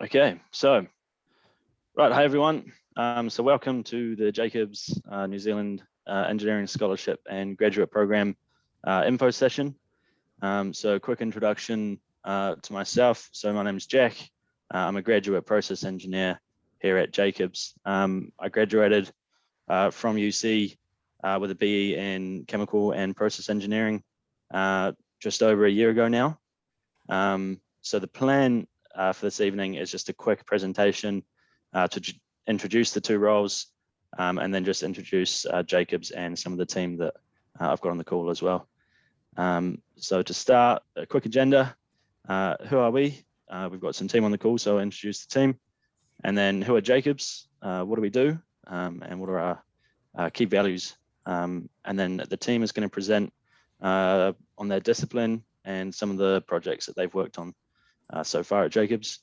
Okay, so, right, hi everyone. So welcome to the Jacobs New Zealand Engineering Scholarship and Graduate Program info session. So quick introduction to myself. So my name is Jack. I'm a graduate process engineer here at Jacobs. I graduated from UC with a BE in chemical and process engineering just over a year ago now. So the plan for this evening is just a quick presentation to introduce the two roles and then just introduce Jacobs and some of the team that I've got on the call as well. So to start, a quick agenda. Who are we? We've got some team on the call, so I'll introduce the team. And then who are Jacobs? What do we do? And what are our key values? And then the team is going to present on their discipline and some of the projects that they've worked on so far at Jacobs.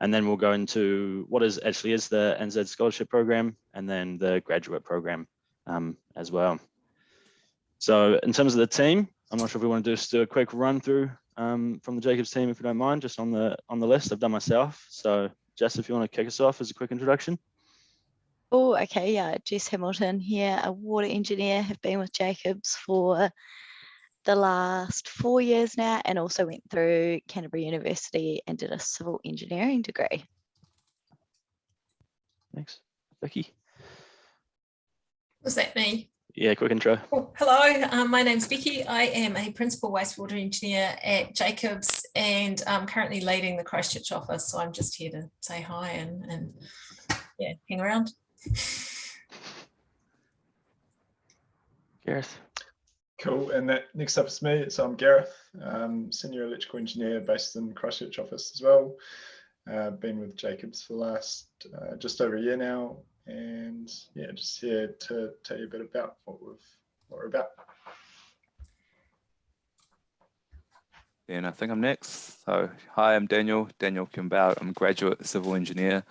And then we'll go into what is the NZ Scholarship Program and then the graduate program as well. So in terms of the team, I'm not sure if we want to just do a quick run through from the Jacobs team, if you don't mind, just on the list I've done myself. So Jess, if you want to kick us off as a quick introduction. Oh, okay, yeah, Jess Hamilton here, a water engineer, have been with Jacobs for the last 4 years now, and also went through Canterbury University and did a civil engineering degree. Thanks. Vicky? Was that me? Yeah, quick intro. Oh, hello, my name's Vicky. I am a principal wastewater engineer at Jacobs and I'm currently leading the Christchurch office. So I'm just here to say hi and yeah, hang around. Gareth? Cool, and that next up is me. So I'm Gareth, senior electrical engineer based in Christchurch office as well. Been with Jacobs for the last just over a year now, and yeah, just here to tell you a bit about what we're about. And I think I'm next. So hi, I'm Daniel Campbell. I'm a graduate civil engineer.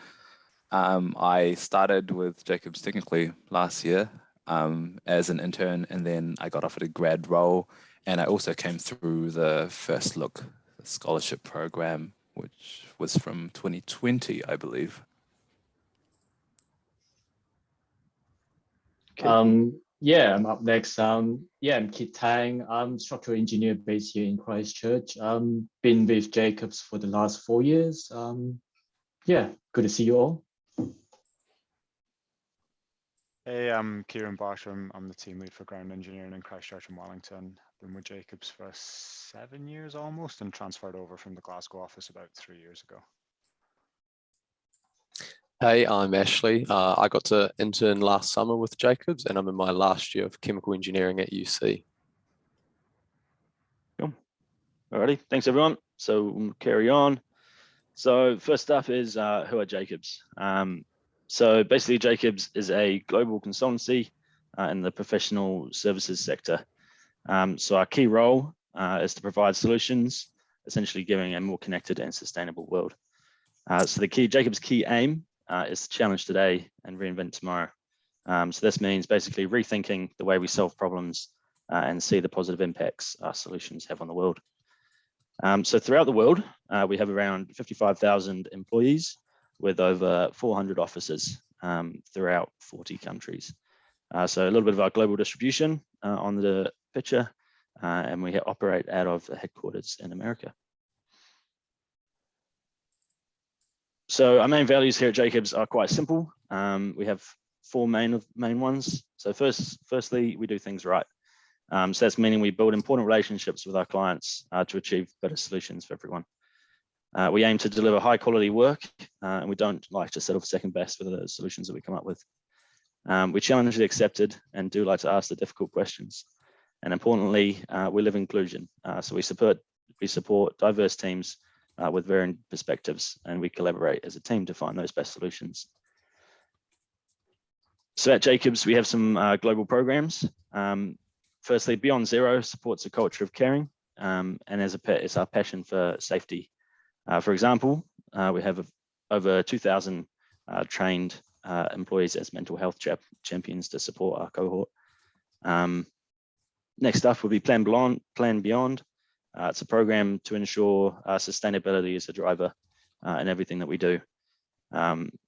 I started with Jacobs technically last year as an intern, and then I got offered a grad role, and I also came through the First Look scholarship program, which was from 2020, I believe. Yeah, I'm up next. Yeah, I'm Kit Tang. I'm structural engineer based here in Christchurch. Been with Jacobs for the last 4 years. Yeah, good to see you all. Hey, I'm Kieran Bartram. I'm the team lead for ground engineering in Christchurch and Wellington. Been with Jacobs for 7 years almost and transferred over from the Glasgow office about 3 years ago. Hey, I'm Ashley. I got to intern last summer with Jacobs and I'm in my last year of chemical engineering at UC. Cool. Alrighty, thanks everyone. So we'll carry on. So first up is who are Jacobs? So basically Jacobs is a global consultancy in the professional services sector. So our key role is to provide solutions, essentially giving a more connected and sustainable world. So the Jacobs' key aim is to challenge today and reinvent tomorrow. So this means basically rethinking the way we solve problems and see the positive impacts our solutions have on the world. So throughout the world, we have around 55,000 employees with over 400 offices throughout 40 countries. So a little bit of our global distribution on the picture, and we operate out of the headquarters in America. So our main values here at Jacobs are quite simple. We have four main ones. So firstly, we do things right. So that's meaning we build important relationships with our clients to achieve better solutions for everyone. We aim to deliver high quality work, and we don't like to settle for second best with the solutions that we come up with. We challenge the accepted and do like to ask the difficult questions. And importantly, we live inclusion. So we support diverse teams with varying perspectives, and we collaborate as a team to find those best solutions. So at Jacobs, we have some global programs. Firstly, Beyond Zero supports a culture of caring, and as a pet, it's our passion for safety. For example, we have over 2,000 trained employees as mental health champions to support our cohort. Next up will be Plan Beyond. It's a program to ensure sustainability is a driver in everything that we do.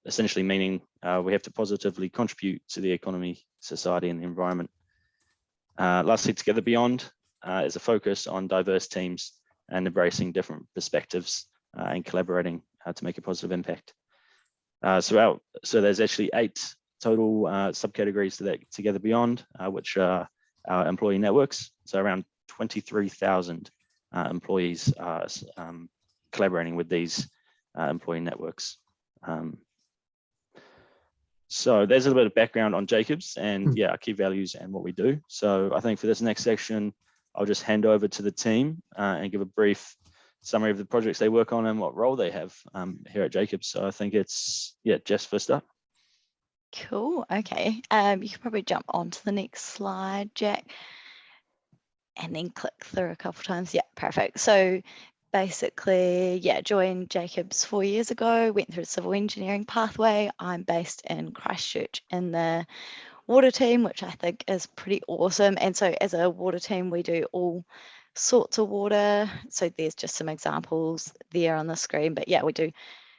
Essentially meaning we have to positively contribute to the economy, society, and the environment. Lastly, Together Beyond is a focus on diverse teams and embracing different perspectives and collaborating to make a positive impact. So there's actually 8 total subcategories to that Together Beyond, which are our employee networks. So around 23,000 employees are collaborating with these employee networks. So there's a little bit of background on Jacobs and our key values and what we do. So I think for this next section, I'll just hand over to the team and give a brief summary of the projects they work on and what role they have here at Jacobs. So I think it's, Jess first up. Cool. Okay. You can probably jump on to the next slide, Jack, and then click through a couple of times. Yeah, perfect. So basically, joined Jacobs 4 years ago, went through the civil engineering pathway. I'm based in Christchurch in the water team, which I think is pretty awesome. And so as a water team, we do all sorts of water. So there's just some examples there on the screen, but we do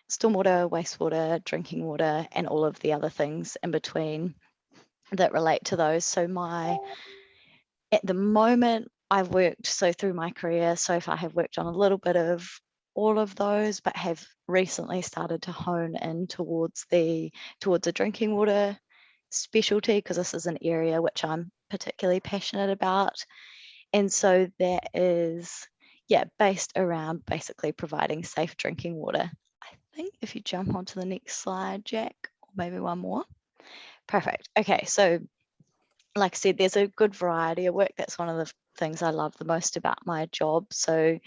stormwater, wastewater, drinking water, and all of the other things in between that relate to those. So at the moment, I've worked, so through my career so far, I have worked on a little bit of all of those, but have recently started to hone in towards a drinking water specialty, because this is an area which I'm particularly passionate about. And so that is, based around basically providing safe drinking water. I think if you jump onto the next slide, Jack, or maybe one more. Perfect. Okay, so like I said, there's a good variety of work. That's one of the things I love the most about my job. So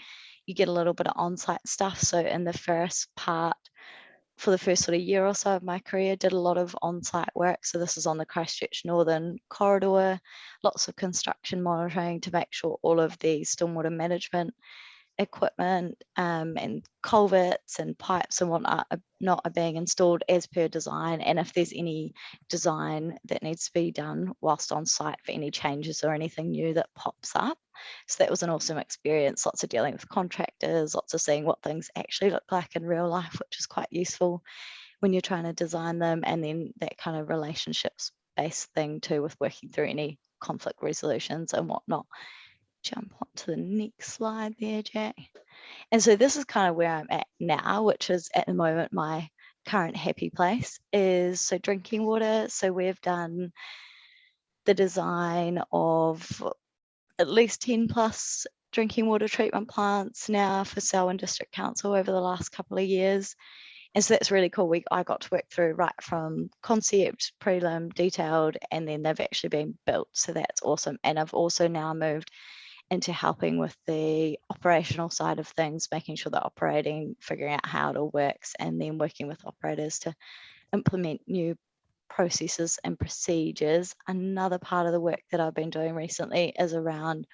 you get a little bit of on-site stuff. So in the first part, for the first sort of year or so of my career, did a lot of on-site work. So this is on the Christchurch Northern Corridor, lots of construction monitoring to make sure all of the stormwater management equipment and culverts and pipes and whatnot are being installed as per design, and if there's any design that needs to be done whilst on site for any changes or anything new that pops up. So that was an awesome experience, lots of dealing with contractors, lots of seeing what things actually look like in real life, which is quite useful when you're trying to design them, and then that kind of relationships based thing too with working through any conflict resolutions and whatnot. Jump on to the next slide there, Jack. And so this is kind of where I'm at now, which is at the moment my current happy place is so drinking water. So we've done the design of at least 10 plus drinking water treatment plants now for Selwyn District Council over the last couple of years. And so that's really cool. I got to work through right from concept, prelim, detailed, and then they've actually been built. So that's awesome. And I've also now moved into helping with the operational side of things, making sure they're operating, figuring out how it all works, and then working with operators to implement new processes and procedures. Another part of the work that I've been doing recently is around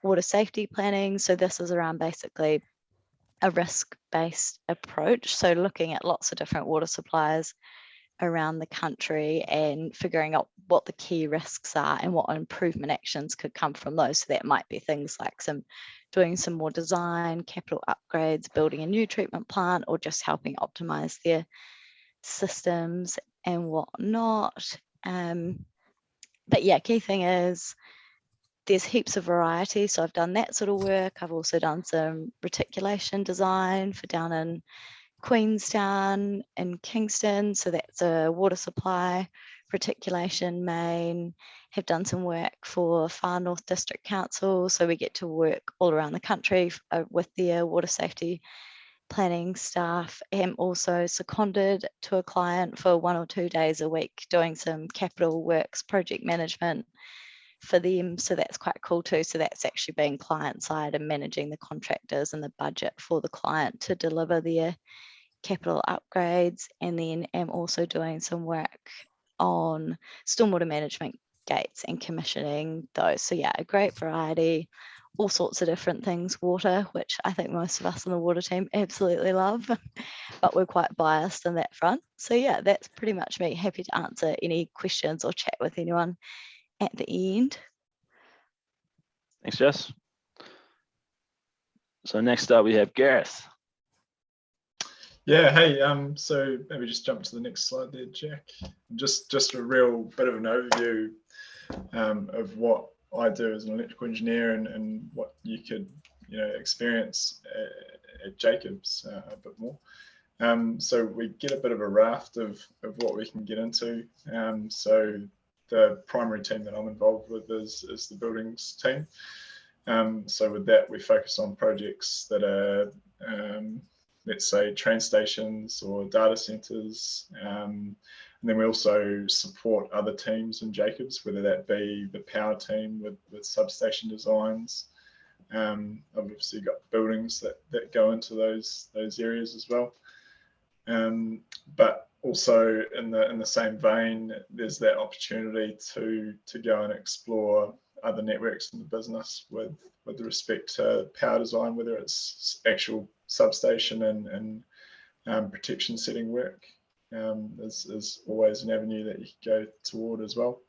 water safety planning. So this is around basically a risk-based approach. So looking at lots of different water suppliers around the country and figuring out what the key risks are and what improvement actions could come from those. So that might be things like doing some more design, capital upgrades, building a new treatment plant, or just helping optimize their systems and whatnot. But key thing is there's heaps of variety. So I've done that sort of work. I've also done some reticulation design for down in Queenstown and Kingston, so that's a water supply reticulation main. Have done some work for Far North District Council, so we get to work all around the country with their water safety planning staff. Am also seconded to a client for 1 or 2 days a week doing some capital works project management for them, so that's quite cool too. So that's actually being client side and managing the contractors and the budget for the client to deliver their capital upgrades. And then am also doing some work on stormwater management gates and commissioning those. So a great variety, all sorts of different things, water, which I think most of us in the water team absolutely love, but we're quite biased on that front. So that's pretty much me. Happy to answer any questions or chat with anyone at the end. Thanks, Jess. So next up we have Gareth. Yeah, hey, so maybe just jump to the next slide there, Jack. Just a real bit of an overview of what I do as an electrical engineer and what you could, experience at Jacobs a bit more. So we get a bit of a raft of what we can get into. So the primary team that I'm involved with is the buildings team. So with that, we focus on projects that are, let's say, train stations or data centers. And then we also support other teams in Jacobs, whether that be the power team with substation designs. Obviously got buildings that go into those areas as well. But also in the same vein, there's that opportunity to go and explore other networks in the business with respect to power design, whether it's actual substation and protection setting work. Is always an avenue that you can go toward as well.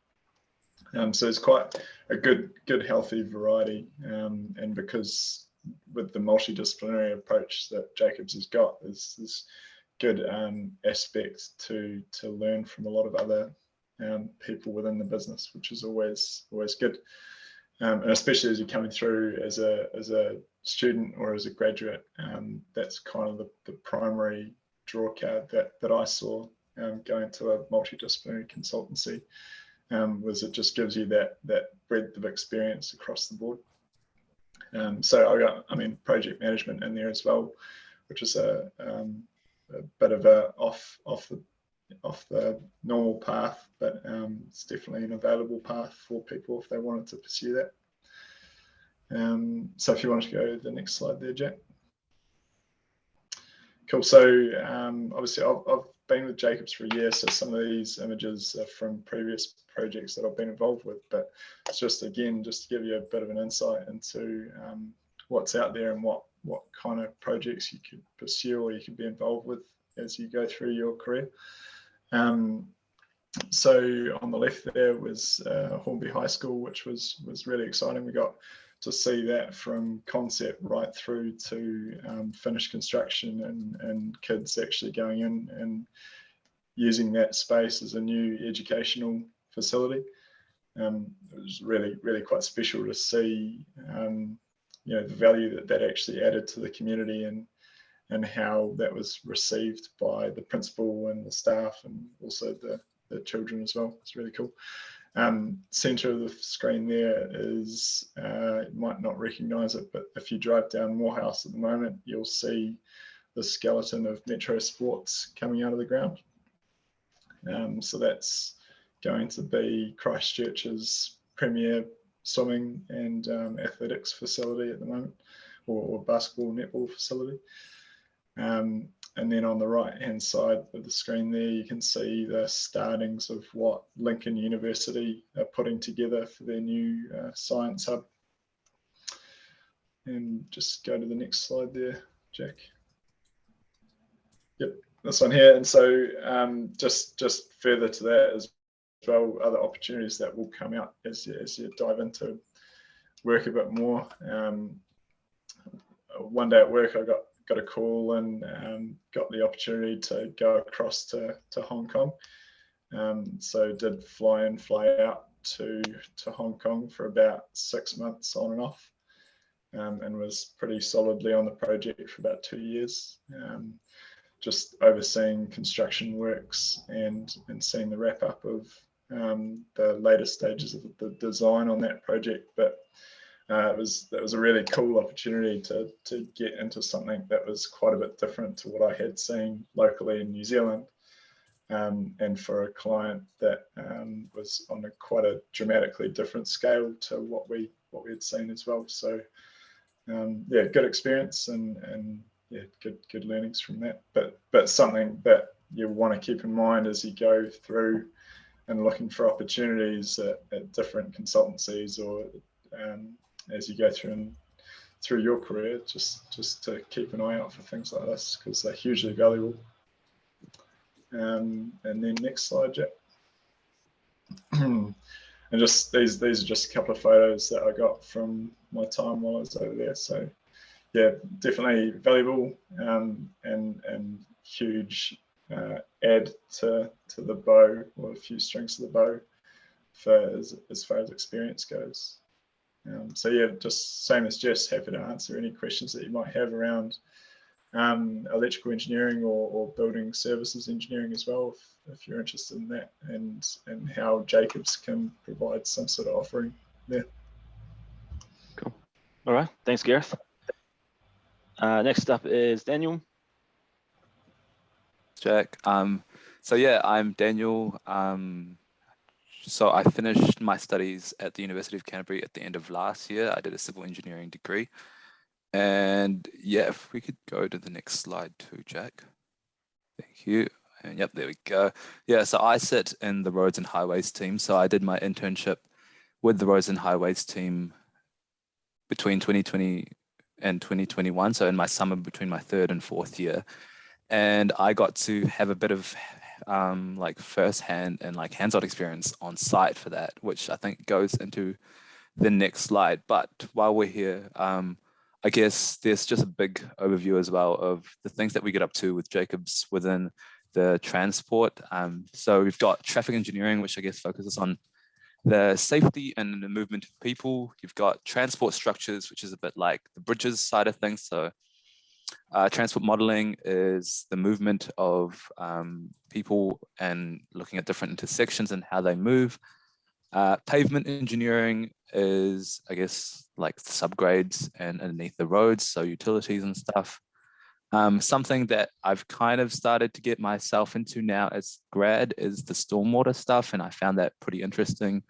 So it's quite a good healthy variety, and because with the multidisciplinary approach that Jacobs has got, there's good aspects to learn from a lot of other people within the business, which is always good, and especially as you're coming through as a student or as a graduate. That's kind of the primary draw card that I saw going to a multidisciplinary consultancy, was it just gives you that breadth of experience across the board. So I got, project management in there as well, which is a bit of a off the normal path, but it's definitely an available path for people if they wanted to pursue that. So if you want to go to the next slide there, Jack. Cool. So obviously I've been with Jacobs for a year, so some of these images are from previous projects that I've been involved with, but it's just to give you a bit of an insight into what's out there and what kind of projects you could pursue or you could be involved with as you go through your career. So on the left there was Hornby High School, which was really exciting. We got to see that from concept right through to finished construction and kids actually going in and using that space as a new educational facility. It was really quite special to see the value that actually added to the community and how that was received by the principal and the staff and also the children as well. It's really cool. Center of the screen there is, you might not recognize it, but if you drive down Morehouse at the moment, you'll see the skeleton of Metro Sports coming out of the ground. So that's going to be Christchurch's premier swimming and athletics facility at the moment, or basketball, netball facility. And then on the right hand side of the screen there, you can see the startings of what Lincoln University are putting together for their new science hub. And just go to the next slide there, Jack. Yep, this one here. And so just further to that as well, other opportunities that will come out as you dive into work a bit more. One day at work, I got a call and got the opportunity to go across to Hong Kong. So did fly in, fly out to Hong Kong for about 6 months on and off, and was pretty solidly on the project for about 2 years, just overseeing construction works and seeing the wrap up of the later stages of the design on that project. But that was a really cool opportunity to get into something that was quite a bit different to what I had seen locally in New Zealand, and for a client that was on quite a dramatically different scale to what we had seen as well. So yeah, good experience and yeah, good learnings from that. But something that you want to keep in mind as you go through and looking for opportunities at different consultancies or as you go through your career, just to keep an eye out for things like this, because they're hugely valuable. And then next slide, Jack. And just these are just a couple of photos that I got from my time while I was over there. So yeah, definitely valuable and huge add to the bow, or a few strings to the bow for as far as experience goes. So yeah, just same as Jess, happy to answer any questions that you might have around electrical engineering or building services engineering as well, if you're interested in that, and how Jacobs can provide some sort of offering there. Cool. All right, thanks, Gareth. Next up is Daniel. Jack. So yeah, I'm Daniel. So I finished my studies at the University of Canterbury at the end of last year. I did a civil engineering degree. And yeah, if we could go to the next slide too, Jack. Thank you. And yep, there we go. Yeah, so I sit in the roads and highways team. So I did my internship with the roads and highways team between 2020 and 2021. So in my summer between my 3rd and 4th year. And I got to have a bit of like firsthand and like hands-on experience on site for that, which I think goes into the next slide. But while we're here, I guess there's just a big overview as well of the things that we get up to with Jacobs within the transport. So we've got traffic engineering, which I guess focuses on the safety and the movement of people. You've got transport structures, which is a bit like the bridges side of things. So transport modeling is the movement of people and looking at different intersections and how they move. Pavement engineering is, I guess, like subgrades and underneath the roads, so utilities and stuff. Something that I've kind of started to get myself into now as grad is the stormwater stuff, and I found that pretty interesting.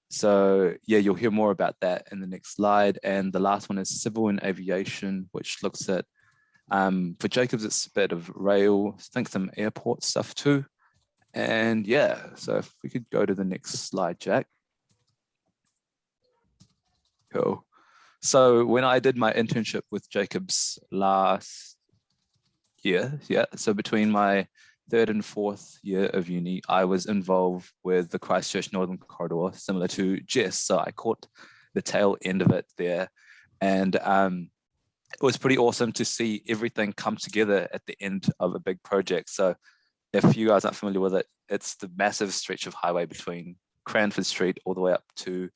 So yeah, you'll hear more about that in the next slide. And the last one is civil and aviation, which looks at, for Jacobs, it's a bit of rail, I think some airport stuff too. And yeah, so if we could go to the next slide, Jack. Cool. So when I did my internship with Jacobs last year, yeah, so between my 3rd and 4th year of uni, I was involved with the Christchurch Northern Corridor, similar to Jess. So I caught the tail end of it there. And it was pretty awesome to see everything come together at the end of a big project. So if you guys aren't familiar with it, it's the massive stretch of highway between Cranford Street all the way up to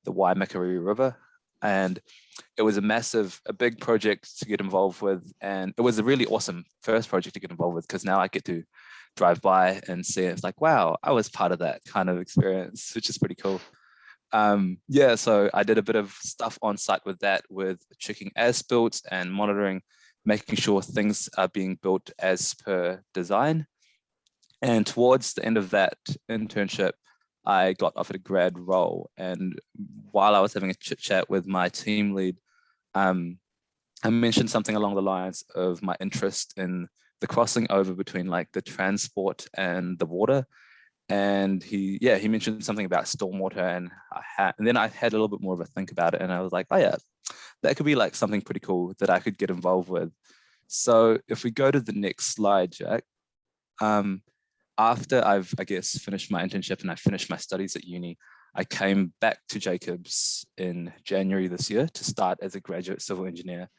the Waimakariri River. And it was a big project to get involved with. And it was a really awesome first project to get involved with, because now I get to drive by and see it. It's like, wow, I was part of that kind of experience, which is pretty cool. Yeah, so I did a bit of stuff on site with that, with checking as built and monitoring, making sure things are being built as per design. And towards the end of that internship, I got offered a grad role. And while I was having a chit chat with my team lead, I mentioned something along the lines of my interest in the crossing over between like the transport and the water. And he mentioned something about stormwater, and then I had a little bit more of a think about it, and I was like, oh yeah, that could be like something pretty cool that I could get involved with. So if we go to the next slide, Jack, after I've, I guess, finished my internship and I finished my studies at uni, I came back to Jacobs in January this year to start as a graduate civil engineer.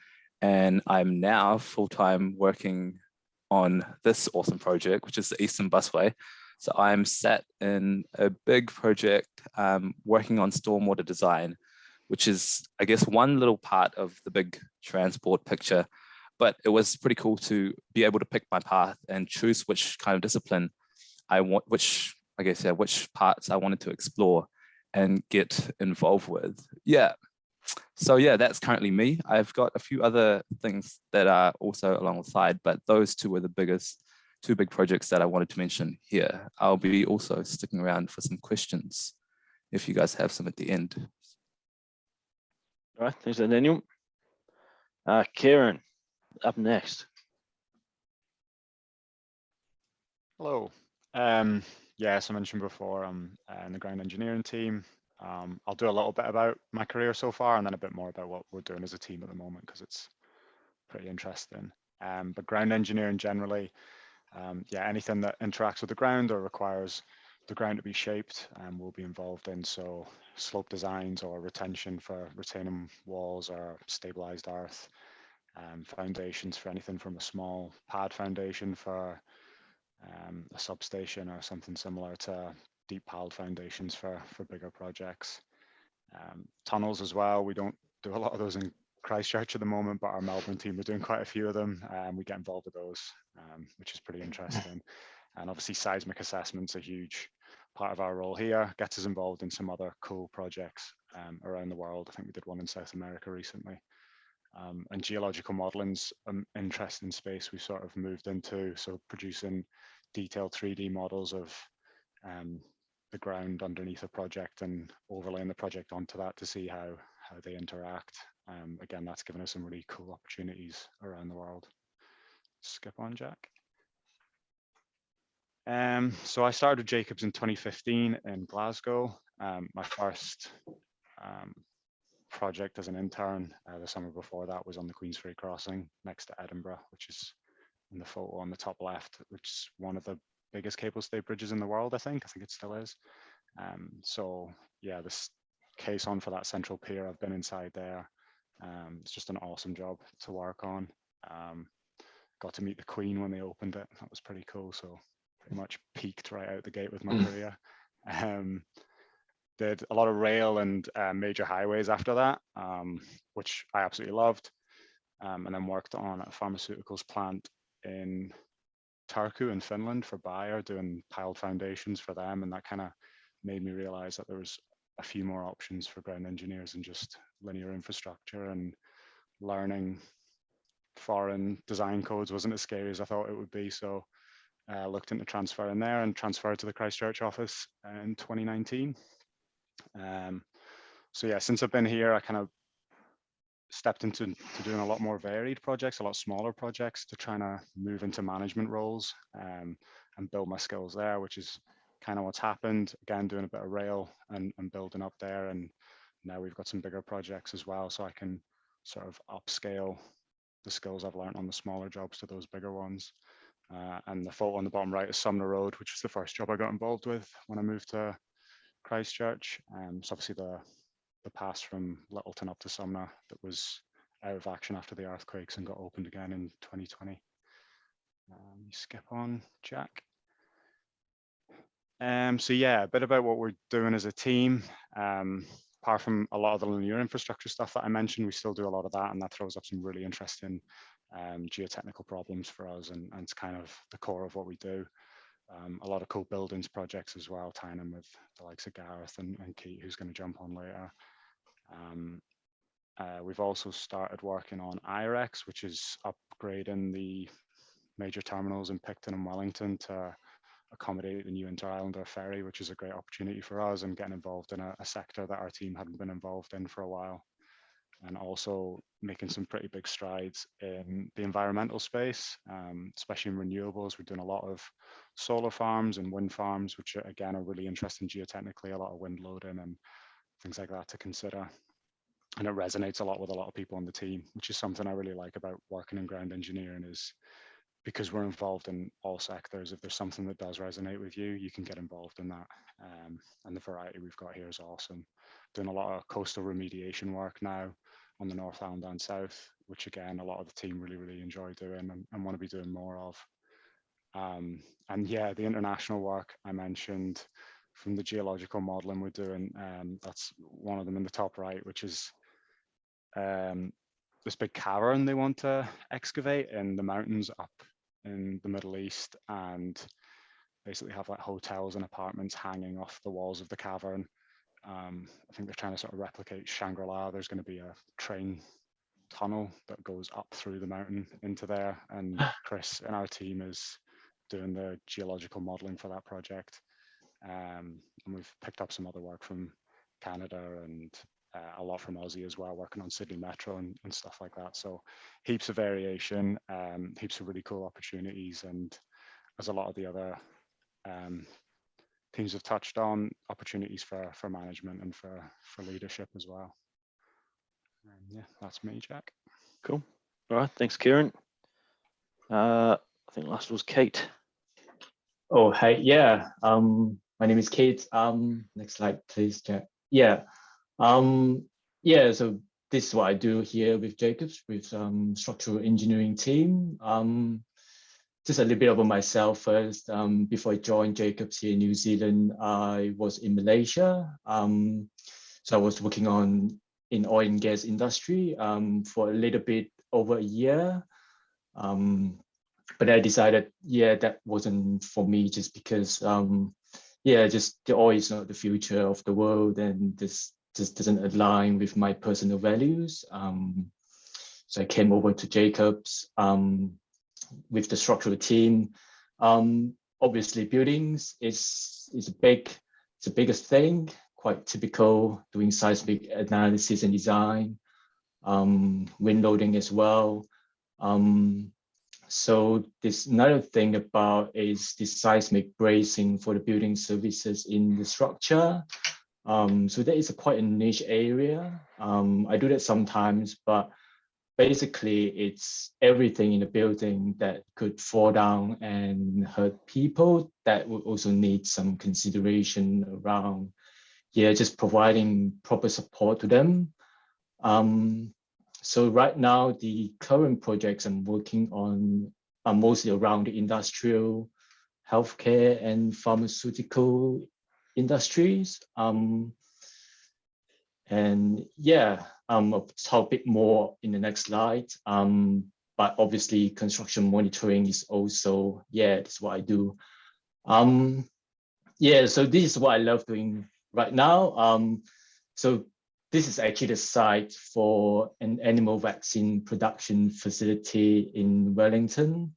And I'm now full-time working on this awesome project, which is the Eastern Busway. So I'm sat in a big project working on stormwater design, which is, I guess, one little part of the big transport picture. But it was pretty cool to be able to pick my path and choose which kind of discipline I want, which parts I wanted to explore and get involved with. Yeah. So yeah, that's currently me. I've got a few other things that are also alongside, but those two were the two big projects that I wanted to mention here. I'll be also sticking around for some questions if you guys have some at the end. All right, thanks, Daniel. Kieran, up next. Hello. Yeah, as I mentioned before, I'm in the ground engineering team. I'll do a little bit about my career so far, and then a bit more about what we're doing as a team at the moment, because it's pretty interesting. But ground engineering generally, yeah, anything that interacts with the ground or requires the ground to be shaped, we'll be involved in. So slope designs or retention for retaining walls or stabilized earth, foundations for anything from a small pad foundation for a substation or something similar to deep piled foundations for bigger projects. Tunnels as well. We don't do a lot of those in Christchurch at the moment, but our Melbourne team are doing quite a few of them. We get involved with those, which is pretty interesting. And obviously seismic assessment's a huge part of our role here, gets us involved in some other cool projects around the world. I think we did one in South America recently. And geological modeling's an interesting space we sort of moved into, so producing detailed 3D models of the ground underneath a project and overlaying the project onto that to see how they interact. Again, that's given us some really cool opportunities around the world. Skip on, Jack. So I started with Jacobs in 2015 in Glasgow. My first project as an intern the summer before that was on the Queensferry crossing next to Edinburgh, which is in the photo on the top left, which is one of the biggest cable stayed bridges in the world, I think it still is. So yeah, this caisson for that central pier, I've been inside there. It's just an awesome job to work on. Got to meet the Queen when they opened it. That was pretty cool. So pretty much peaked right out the gate with my career. Did a lot of rail and major highways after that, which I absolutely loved. And then worked on a pharmaceuticals plant in Turku in Finland for Bayer, doing piled foundations for them. And that kind of made me realize that there was a few more options for ground engineers than just linear infrastructure, and learning foreign design codes wasn't as scary as I thought it would be. So I looked into transferring there and transferred to the Christchurch office in 2019. So yeah, since I've been here, I kind of stepped into doing a lot more varied projects, a lot smaller projects, to try to move into management roles and build my skills there, which is kind of what's happened. Again, doing a bit of rail and building up there, and now we've got some bigger projects as well, so I can sort of upscale the skills I've learned on the smaller jobs to those bigger ones. And the photo on the bottom right is Sumner Road, which was the first job I got involved with when I moved to Christchurch. So obviously the pass from Littleton up to Sumner that was out of action after the earthquakes and got opened again in 2020. You skip on, Jack. So yeah, a bit about what we're doing as a team. Apart from a lot of the linear infrastructure stuff that I mentioned, we still do a lot of that, and that throws up some really interesting geotechnical problems for us, and it's kind of the core of what we do. A lot of cool buildings projects as well, tying in with the likes of Gareth and Keith, who's going to jump on later. We've also started working on IREX, which is upgrading the major terminals in Picton and Wellington to accommodate the new Inter-Islander ferry, which is a great opportunity for us, and getting involved in a sector that our team hadn't been involved in for a while. And also making some pretty big strides in the environmental space, especially in renewables. We're doing a lot of solar farms and wind farms, which again are really interesting geotechnically, a lot of wind loading and things like that to consider. And it resonates a lot with a lot of people on the team, which is something I really like about working in ground engineering, is because we're involved in all sectors. If there's something that does resonate with you, you can get involved in that. And the variety we've got here is awesome. Doing a lot of coastal remediation work now on the North Island and South, which again, a lot of the team really enjoy doing and want to be doing more of. And yeah, the international work I mentioned, from the geological modeling we're doing, that's one of them in the top right, which is this big cavern they want to excavate in the mountains up in the Middle East, and basically have like hotels and apartments hanging off the walls of the cavern. I think they're trying to sort of replicate Shangri-La. There's going to be a train tunnel that goes up through the mountain into there, and Chris and our team is doing the geological modeling for that project. And we've picked up some other work from Canada and a lot from Aussie as well, working on Sydney Metro and stuff like that. So heaps of variation, heaps of really cool opportunities, and as a lot of the other teams have touched on, opportunities for management and for leadership as well. Yeah, that's me, Jack. Cool. All right, thanks, Kieran. I think last was Kate. Oh, hey, yeah. My name is Kate. Next slide, please, Jack. Yeah. Yeah, so this is what I do here with Jacobs, with structural engineering team. Just a little bit about myself first. Before I joined Jacobs here in New Zealand, I was in Malaysia. So I was working in oil and gas industry for a little bit over a year. But I decided, yeah, that wasn't for me, just because, just the oil is not the future of the world, and this just doesn't align with my personal values. So I came over to Jacobs with the structural team. Obviously, buildings is the biggest thing, quite typical, doing seismic analysis and design, wind loading as well. So this another thing about is the seismic bracing for the building services in the structure. So that is quite a niche area. I do that sometimes, but basically it's everything in the building that could fall down and hurt people that would also need some consideration around, just providing proper support to them. So right now, the current projects I'm working on are mostly around the industrial, healthcare, and pharmaceutical industries. I'll talk a bit more in the next slide. But obviously, construction monitoring is also, that's what I do. So this is what I love doing right now. So this is actually the site for an animal vaccine production facility in Wellington.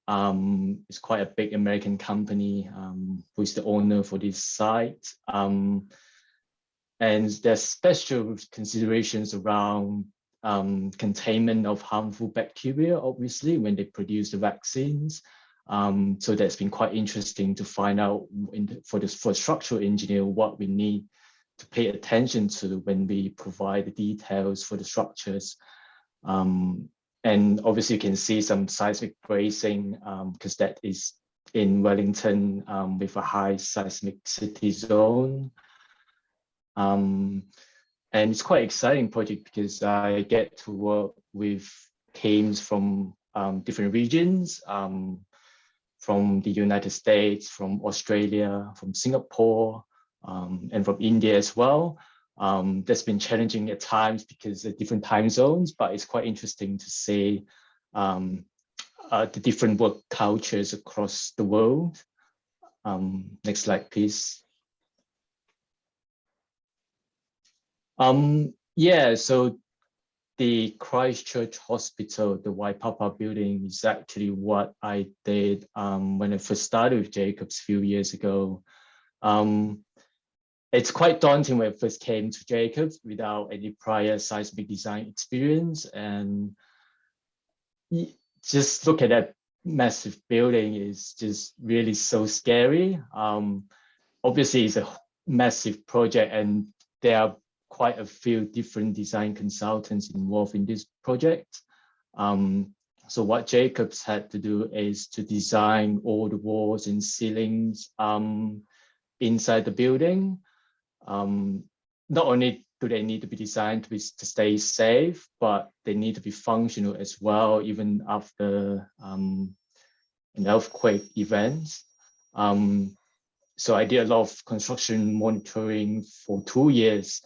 It's quite a big American company who is the owner for this site. And there's special considerations around containment of harmful bacteria, obviously, when they produce the vaccines. So that's been quite interesting to find out for structural engineer what we need to pay attention to when we provide the details for the structures. And obviously you can see some seismic bracing because that is in Wellington with a high seismicity zone. And it's quite exciting project because I get to work with teams from different regions, from the United States, from Australia, from Singapore, and from India as well. That's been challenging at times because of different time zones, but it's quite interesting to see the different work cultures across the world. Next slide, please. So the Christchurch Hospital, the Waipapa building, is actually what I did when I first started with Jacobs a few years ago. It's quite daunting when I first came to Jacobs without any prior seismic design experience, and just look at that massive building is just really so scary. Obviously, it's a massive project, and there are quite a few different design consultants involved in this project. So what Jacobs had to do is to design all the walls and ceilings inside the building. Not only do they need to be designed to stay safe, but they need to be functional as well, even after an earthquake event. So I did a lot of construction monitoring for 2 years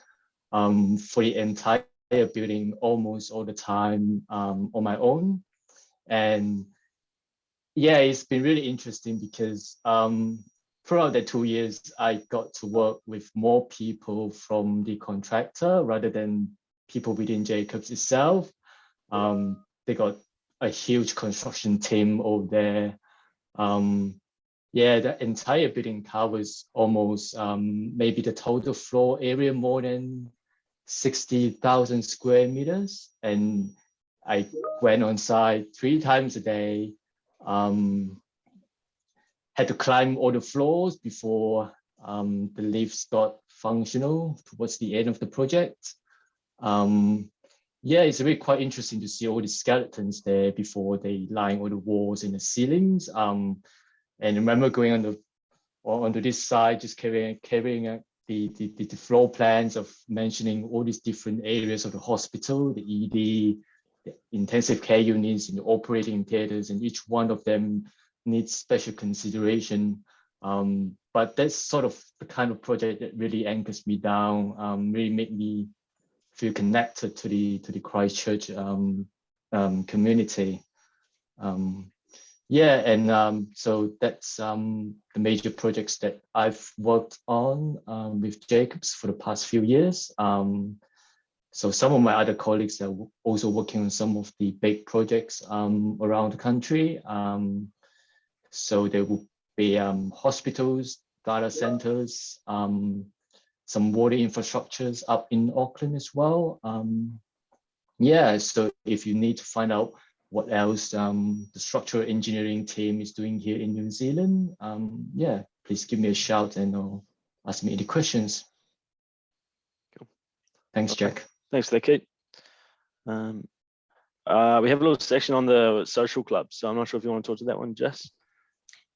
for the entire building, almost all the time on my own. And it's been really interesting because throughout the 2 years, I got to work with more people from the contractor rather than people within Jacobs itself. They got a huge construction team over there. The entire building covers almost maybe the total floor area more than 60,000 square meters. And I went on site 3 times a day. Had to climb all the floors before the lifts got functional towards the end of the project. It's really quite interesting to see all the skeletons there before they line all the walls and the ceilings. And I remember going onto this side, just carrying the floor plans of mentioning all these different areas of the hospital, the ED, the intensive care units, and the operating theaters, and each one of them needs special consideration. But that's sort of the kind of project that really anchors me down, really make me feel connected to the Christchurch community. Yeah, and so that's the major projects that I've worked on with Jacobs for the past few years. So some of my other colleagues are also working on some of the big projects around the country. So there will be hospitals, data centers, some water infrastructures up in Auckland as well. Yeah, so if you need to find out what else the structural engineering team is doing here in New Zealand, yeah, please give me a shout and ask me any questions. Cool. Thanks, Okay. Jack. Thanks for that, Keith. We have a little section on the social club, so I'm not sure if you want to talk to that one, Jess.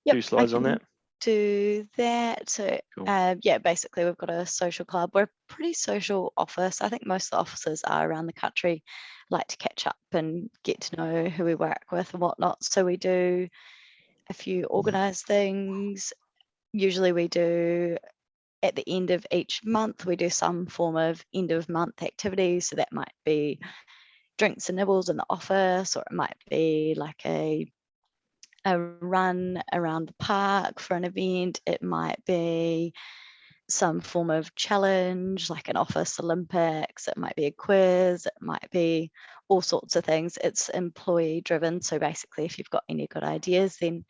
Yep, 2 slides on that. Do that. So Cool. yeah, basically we've got a social club. We're a pretty social office. I think most of the offices are around the country like to catch up and get to know who we work with and whatnot. So we do a few organised things. Usually we do at the end of each month, we do some form of end of month activity. So that might be drinks and nibbles in the office, or it might be like a run around the park for an event. It might be some form of challenge, like an office Olympics. It might be a quiz. It might be all sorts of things. It's employee driven. So basically, if you've got any good ideas, then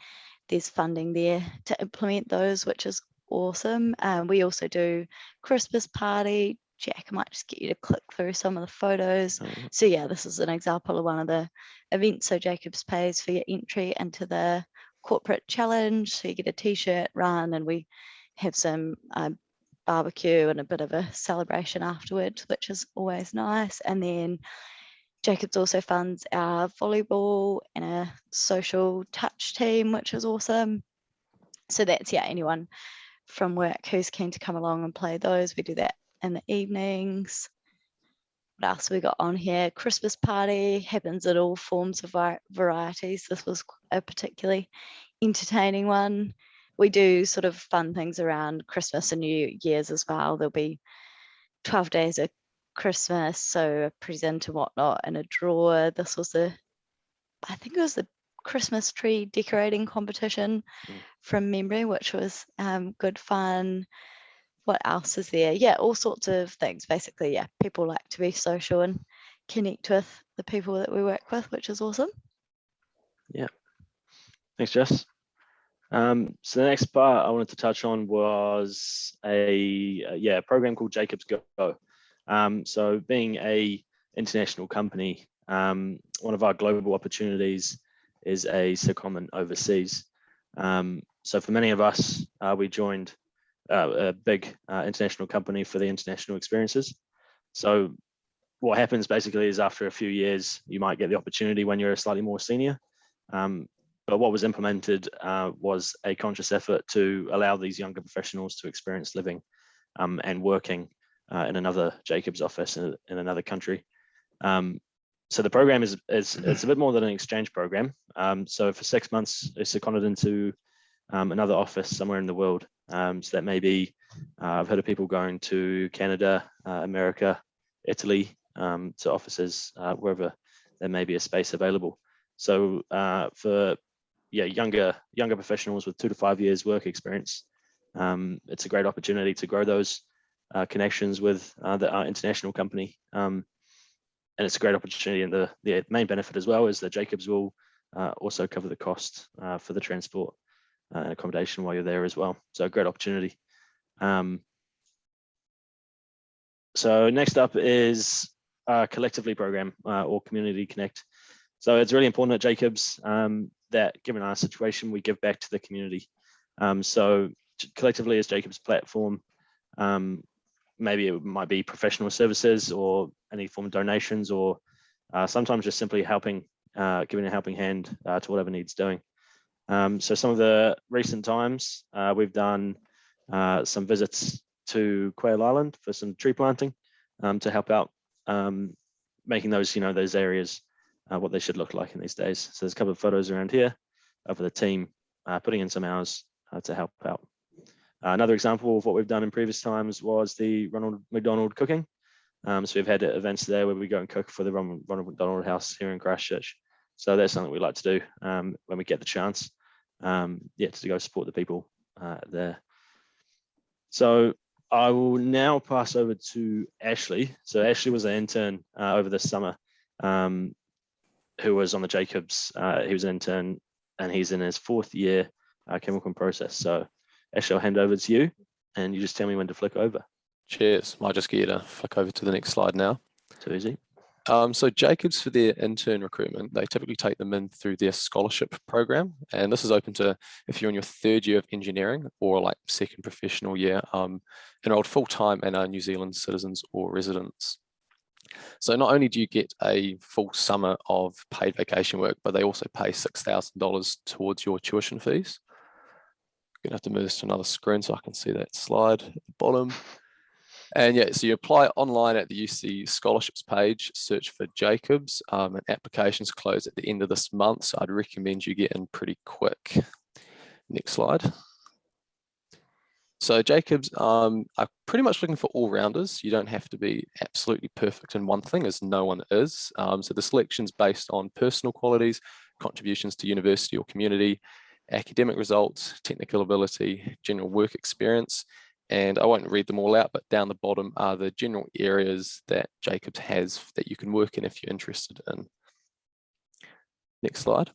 there's funding there to implement those, which is awesome. We also do Christmas party. Jack, I might just get you to click through some of the photos. So yeah, this is an example of one of the events. So Jacobs pays for your entry into the corporate challenge. So you get a t-shirt, run, and we have some barbecue and a bit of a celebration afterwards, which is always nice. And then Jacobs also funds our volleyball and a social touch team, which is awesome. So that's, yeah, anyone from work who's keen to come along and play those. We do that in the evenings. What else we got on here? Christmas party happens in all forms of varieties. This was a particularly entertaining one. We do sort of fun things around Christmas and New Year's as well. There'll be 12 days of Christmas, so a present and whatnot, and a drawer. This was I think it was the Christmas tree decorating competition from memory, which was good fun. What else is there? Yeah, all sorts of things. Basically, yeah, people like to be social and connect with the people that we work with, which is awesome. Yeah. Thanks, Jess. So the next part I wanted to touch on was a program called Jacobs Go. So being a international company, one of our global opportunities is a secondment overseas. So for many of us, we joined a big international company for the international experiences. So what happens basically is after a few years, you might get the opportunity when you're slightly more senior. But what was implemented was a conscious effort to allow these younger professionals to experience living and working in another Jacobs office in another country. So the program is a bit more than an exchange program. So for 6 months, it's seconded into another office somewhere in the world. So that may be, I've heard of people going to Canada, America, Italy, to offices wherever there may be a space available. So for younger professionals with 2 to 5 years work experience, it's a great opportunity to grow those connections with our international company. And it's a great opportunity, and the main benefit as well is that Jacobs will also cover the cost for the transport and accommodation while you're there as well. So a great opportunity. So next up is Collectively program or Community Connect. So it's really important at Jacobs that given our situation, we give back to the community. So Collectively is Jacobs' platform. Maybe it might be professional services or any form of donations, or sometimes just simply helping, giving a helping hand to whatever needs doing. So some of the recent times, we've done some visits to Quail Island for some tree planting to help out making those, those areas what they should look like in these days. So there's a couple of photos around here of the team putting in some hours to help out. Another example of what we've done in previous times was the Ronald McDonald cooking. So we've had events there where we go and cook for the Ronald McDonald House here in Christchurch. So that's something we like to do when we get the chance. To go support the people there. So I will now pass over to Ashley. So Ashley was an intern over this summer who was on the Jacobs. He was an intern and he's in his 4th year chemical process. So Ashley, I'll hand over to you and you just tell me when to flick over. Cheers. Might just get you to flick over to the next slide now. Too easy. So Jacobs, for their intern recruitment, they typically take them in through their scholarship program. And this is open to if you're in your 3rd year of engineering or like 2nd professional year, enrolled full-time and are New Zealand citizens or residents. So not only do you get a full summer of paid vacation work, but they also pay $6,000 towards your tuition fees. I'm gonna have to move this to another screen so I can see that slide at the bottom. And yeah, so you apply online at the UC scholarships page, search for Jacobs, and applications close at the end of this month. So I'd recommend you get in pretty quick. Next slide. So Jacobs are pretty much looking for all-rounders. You don't have to be absolutely perfect in one thing, as no one is. So the selection's based on personal qualities, contributions to university or community, academic results, technical ability, general work experience. And I won't read them all out, but down the bottom are the general areas that Jacobs has that you can work in if you're interested in. Next slide.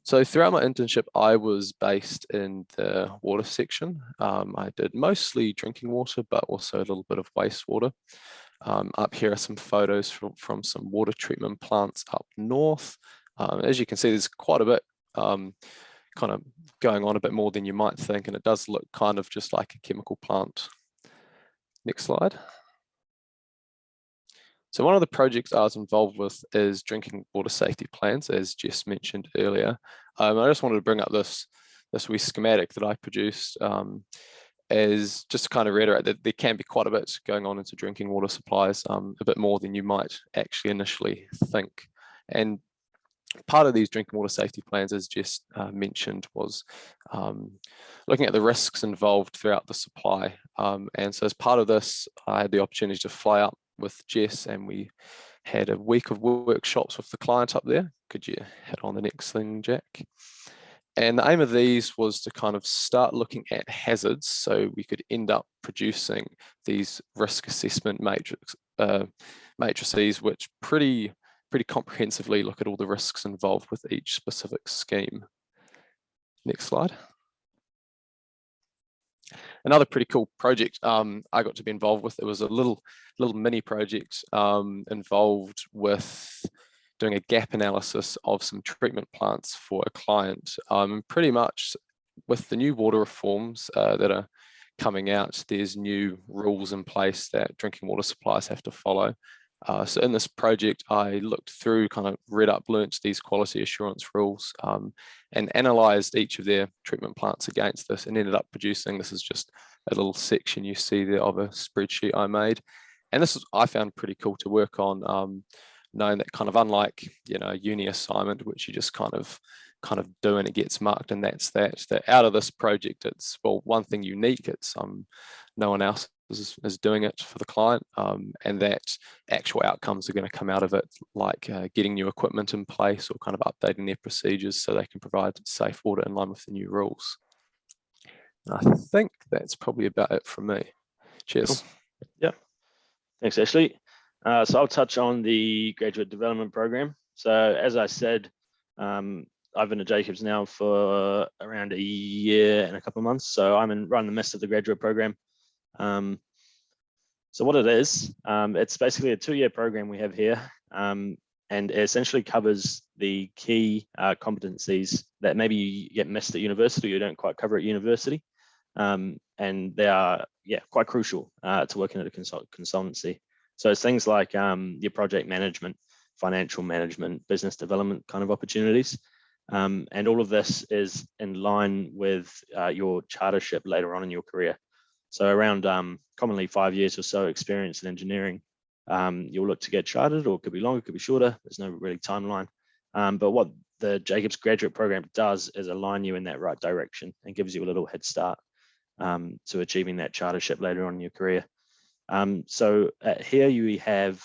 So throughout my internship, I was based in the water section. I did mostly drinking water, but also a little bit of wastewater. Up here are some photos from some water treatment plants up north. As you can see, there's quite a bit kind of going on a bit more than you might think, and it does look kind of just like a chemical plant. Next slide. So one of the projects I was involved with is drinking water safety plans, as Jess mentioned earlier. I just wanted to bring up this wee schematic that I produced as just to kind of reiterate that there can be quite a bit going on into drinking water supplies, a bit more than you might actually initially think. And part of these drinking water safety plans, as Jess mentioned, was looking at the risks involved throughout the supply. And so as part of this, I had the opportunity to fly up with Jess and we had a week of workshops with the client up there. Could you hit on the next thing, Jack? And the aim of these was to kind of start looking at hazards so we could end up producing these risk assessment matrices, which pretty comprehensively look at all the risks involved with each specific scheme. Next slide. Another pretty cool project I got to be involved with. It was a little mini project involved with doing a gap analysis of some treatment plants for a client. Pretty much with the new water reforms that are coming out, there's new rules in place that drinking water suppliers have to follow. So in this project, I looked through, kind of read up, learnt these quality assurance rules and analysed each of their treatment plants against this and ended up producing, this is just a little section you see there of a spreadsheet I made. And this I found pretty cool to work on, knowing that kind of unlike, uni assignment, which you just kind of do and it gets marked and that's that out of this project, it's, well, one thing unique, it's no one else is doing it for the client, and that actual outcomes are going to come out of it, like getting new equipment in place or kind of updating their procedures so they can provide safe water in line with the new rules. I think that's probably about it from me. Cheers. Cool. Yeah, thanks, Ashley. So I'll touch on the graduate development program. So as I said, I've been at Jacobs now for around a year and a couple of months. So I'm right in the midst of the graduate program. So what it is, it's basically a 2-year program we have here, and it essentially covers the key competencies that maybe you get missed at university or you don't quite cover at university. And they are, quite crucial to working at a consultancy. So it's things like your project management, financial management, business development kind of opportunities. And all of this is in line with your chartership later on in your career. So around commonly 5 years or so experience in engineering, you'll look to get chartered, or it could be longer, it could be shorter. There's no really timeline. But what the Jacobs graduate program does is align you in that right direction and gives you a little head start to achieving that chartership later on in your career. So here you have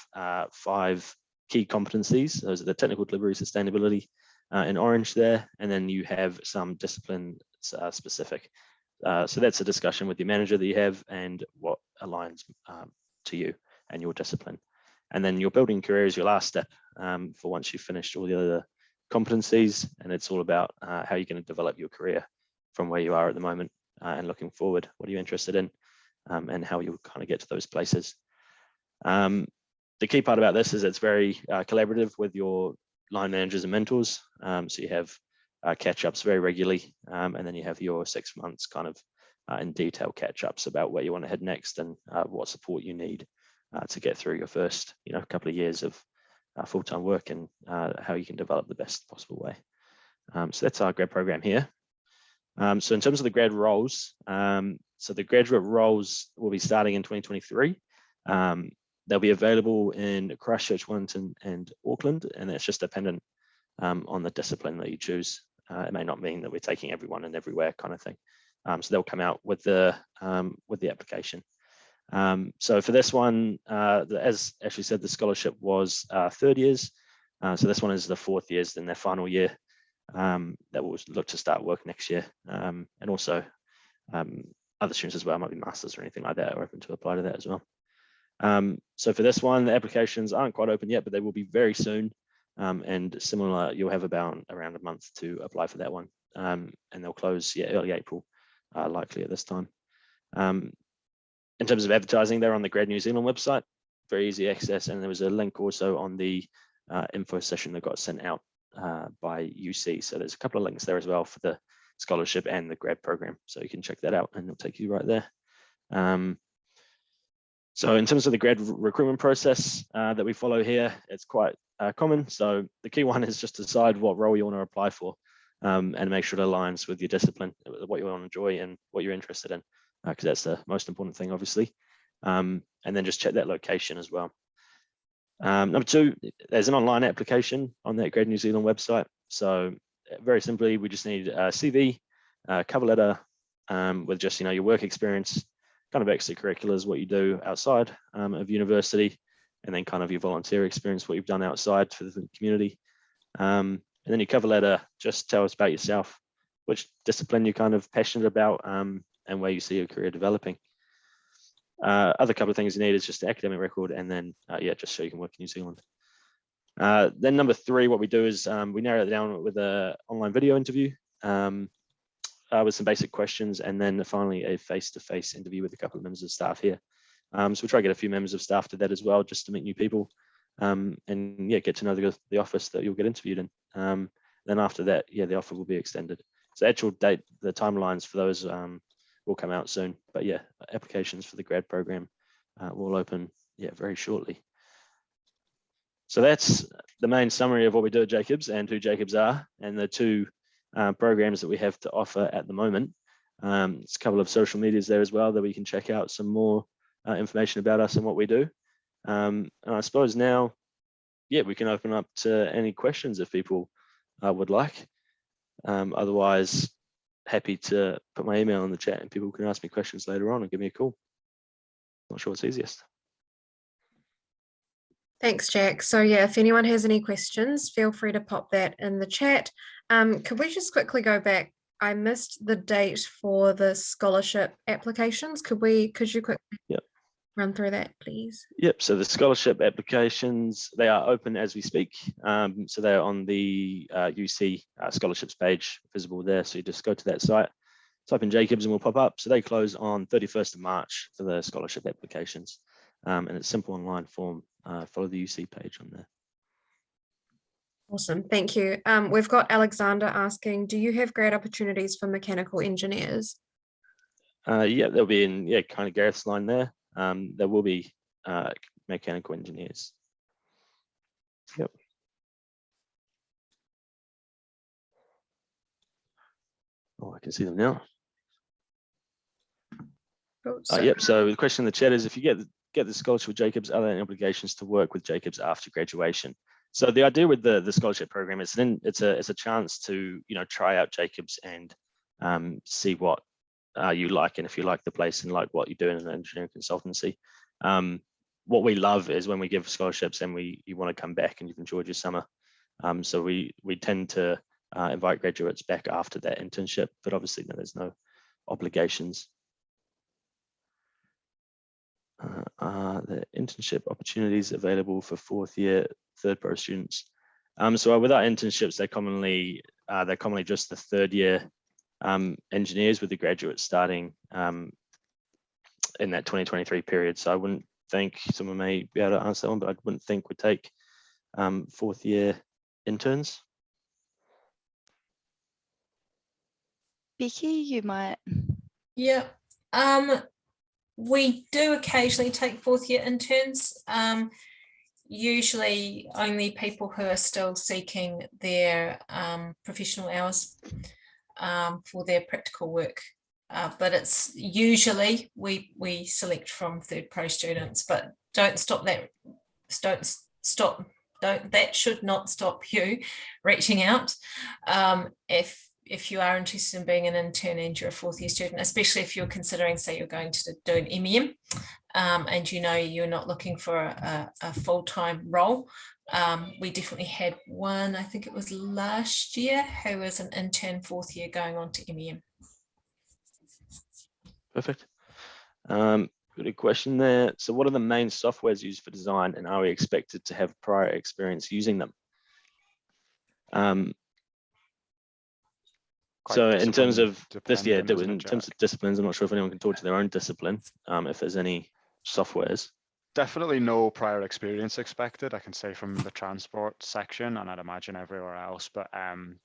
5 key competencies. Those are the technical delivery, sustainability in orange there, and then you have some discipline specific. So that's a discussion with your manager that you have and what aligns to you and your discipline. And then your building career is your last step for once you've finished all the other competencies, and it's all about how you're going to develop your career from where you are at the moment and looking forward. What are you interested in, and how you'll kind of get to those places. The key part about this is it's very collaborative with your line managers and mentors. So you have catch-ups very regularly, and then you have your 6 months kind of in detail catch-ups about where you want to head next and what support you need to get through your first couple of years of full-time work, and how you can develop the best possible way. So that's our grad program here. So in terms of the grad roles, so the graduate roles will be starting in 2023. They'll be available in Christchurch, Wellington and Auckland, and that's just dependent on the discipline that you choose. It may not mean that we're taking everyone and everywhere kind of thing. So they'll come out with the application. So for this one, as Ashley said, the scholarship was 3rd years. So this one is the 4th years in their final year. That will look to start work next year, and also other students as well, might be masters or anything like that, are open to apply to that as well. So for this one, the applications aren't quite open yet, but they will be very soon. And similar, you'll have around a month to apply for that one, and they'll close early April, likely at this time. In terms of advertising, they're on the Grad New Zealand website, very easy access, and there was a link also on the info session that got sent out by UC. So there's a couple of links there as well for the scholarship and the grad program. So you can check that out and it'll take you right there. So in terms of the grad recruitment process that we follow here, it's quite common. So the key one is just decide what role you want to apply for, and make sure it aligns with your discipline, what you want to enjoy and what you're interested in, because that's the most important thing, obviously. And then just check that location as well. Number 2, there's an online application on that Grad New Zealand website. So very simply, we just need a CV, cover letter with just your work experience, kind of extracurriculars, what you do outside of university, and then kind of your volunteer experience, what you've done outside for the community. And then your cover letter, just tell us about yourself, which discipline you're kind of passionate about, and where you see your career developing. Other couple of things you need is just the academic record, and then just so you can work in New Zealand. Then number 3, what we do is we narrow it down with an online video interview with some basic questions, and then finally a face-to-face interview with a couple of members of staff here. So we'll try to get a few members of staff to that as well, just to meet new people, and get to know the office that you'll get interviewed in. Then after that, the offer will be extended. So actual date, the timelines for those will come out soon, but applications for the grad program will open very shortly. So that's the main summary of what we do at Jacobs and who Jacobs are, and the 2 programs that we have to offer at the moment. There's a couple of social medias there as well that we can check out some more information about us and what we do. And I suppose now, we can open up to any questions if people would like. Otherwise, happy to put my email in the chat and people can ask me questions later on and give me a call. Not sure what's easiest. Thanks, Jack. So if anyone has any questions, feel free to pop that in the chat. Could we just quickly go back? I missed the date for the scholarship applications. Could you quickly run through that, please? Yep. So the scholarship applications, they are open as we speak. So they're on the UC scholarships page, visible there. So you just go to that site, type in Jacobs and we'll pop up. So they close on 31st of March for the scholarship applications. And it's simple online form. Follow the UC page on there. Awesome, thank you. We've got Alexander asking, do you have grad opportunities for mechanical engineers? They'll be in kind of Gareth's line there. There will be mechanical engineers. Yep. Oh, I can see them now. Yep. So the question in the chat is, if you get the scholarship with Jacobs, are there any obligations to work with Jacobs after graduation? So the idea with the scholarship program is it's a chance to try out Jacobs and see what you like, and if you like the place and like what you're doing in an engineering consultancy. What we love is when we give scholarships and you want to come back and you've enjoyed your summer. So we tend to invite graduates back after that internship, but obviously there's no obligations. The internship opportunities available for fourth year, third pro students. So with our internships, they're commonly just the third year engineers, with the graduates starting in that 2023 period. So I wouldn't think, someone may be able to answer that one, but I wouldn't think we'd take fourth year interns. Becky, you might. Yeah. We do occasionally take fourth year interns, usually only people who are still seeking their professional hours for their practical work. But it's usually we select from third pro students, but that should not stop you reaching out. If you are interested in being an intern and you're a fourth year student, especially if you're considering, say, you're going to do an MEM, and you're not looking for a full-time role. We definitely had one, I think it was last year, who was an intern fourth year going on to MEM. Perfect. Good question there. So what are the main softwares used for design, and are we expected to have prior experience using them? So in terms of this, in terms of disciplines, I'm not sure if anyone can talk to their own discipline, if there's any softwares. Definitely no prior experience expected, I can say, from the transport section, and I'd imagine everywhere else. But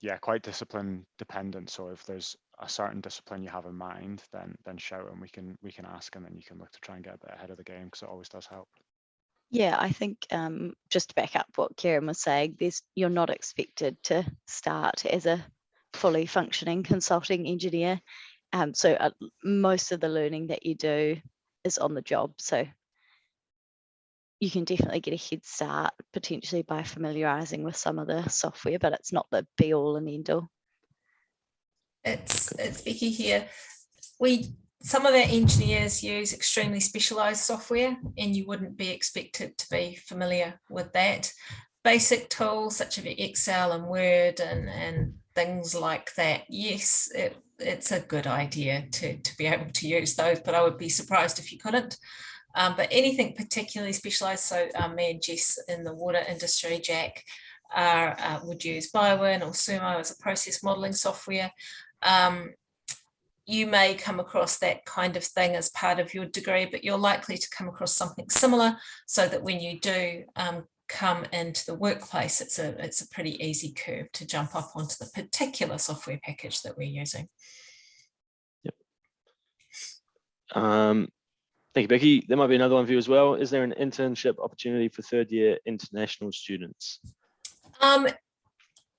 yeah, quite discipline dependent. So if there's a certain discipline you have in mind, then shout and we can ask, and then you can look to try and get a bit ahead of the game, because it always does help. Yeah, I think just to back up what Kieran was saying, you're not expected to start as a fully functioning consulting engineer. So most of the learning that you do is on the job. So you can definitely get a head start potentially by familiarising with some of the software, but it's not the be all and end all. It's Becky here. Some of our engineers use extremely specialised software, and you wouldn't be expected to be familiar with that. Basic tools such as Excel and Word and things like that, yes, it's a good idea to be able to use those, but I would be surprised if you couldn't. But anything particularly specialised, so me and Jess in the water industry, Jack, would use Biowind or Sumo as a process modelling software. You may come across that kind of thing as part of your degree, but you're likely to come across something similar, so that when you do come into the workplace, it's a pretty easy curve to jump up onto the particular software package that we're using. Yep. Thank you, Becky. There might be another one for you as well. Is there an internship opportunity for third year international students?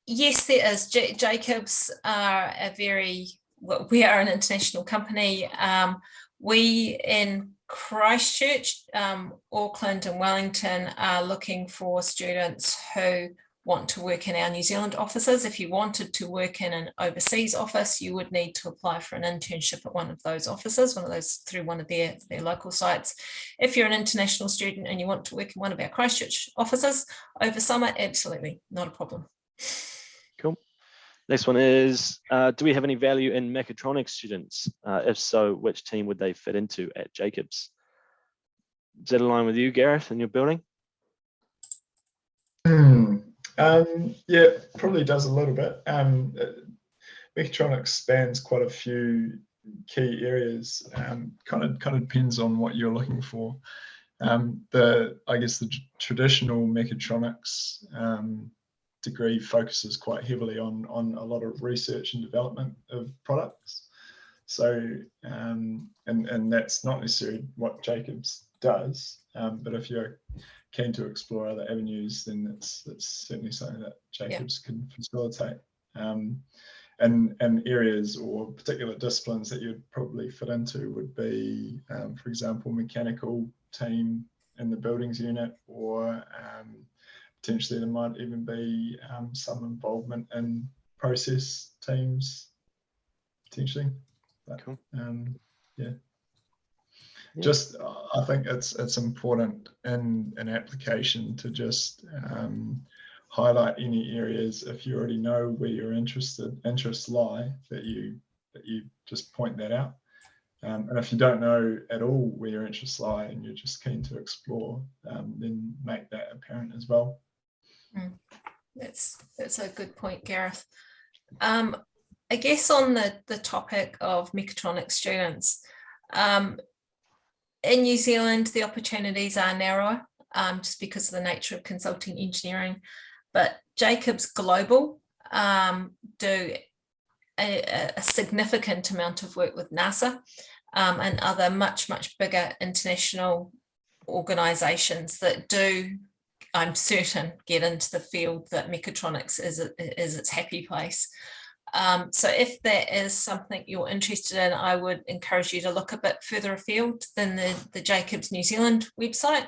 Yes, there is. Jacobs are we are an international company. We in Christchurch, Auckland and Wellington are looking for students who want to work in our New Zealand offices. If you wanted to work in an overseas office, you would need to apply for an internship at one of those offices, through one of their local sites. If you're an international student and you want to work in one of our Christchurch offices over summer, absolutely not a problem. Cool. Next one is, do we have any value in mechatronics students? If so, which team would they fit into at Jacobs? Does that align with you, Gareth, in your building? Yeah, probably does a little bit. Mechatronics spans quite a few key areas. Kind of depends on what you're looking for. I guess the traditional mechatronics degree focuses quite heavily on a lot of research and development of products. So, and that's not necessarily what Jacobs does, but if you're keen to explore other avenues, then that's certainly something that Jacobs can facilitate. and areas or particular disciplines that you'd probably fit into would be, for example, mechanical team in the buildings unit, or potentially there might even be some involvement in process teams, potentially. But, cool. Yeah. Yeah. Just, I think it's important in an application to just highlight any areas, if you already know where your interests lie, that you just point that out. And if you don't know at all where your interests lie and you're just keen to explore, then make that apparent as well. That's a good point, Gareth. I guess on the topic of mechatronics students, in New Zealand, the opportunities are narrower, just because of the nature of consulting engineering. But Jacobs Global do a significant amount of work with NASA and other much bigger international organisations that do, I'm certain, get into the field that mechatronics is its happy place. So if that is something you're interested in, I would encourage you to look a bit further afield than the Jacobs New Zealand website,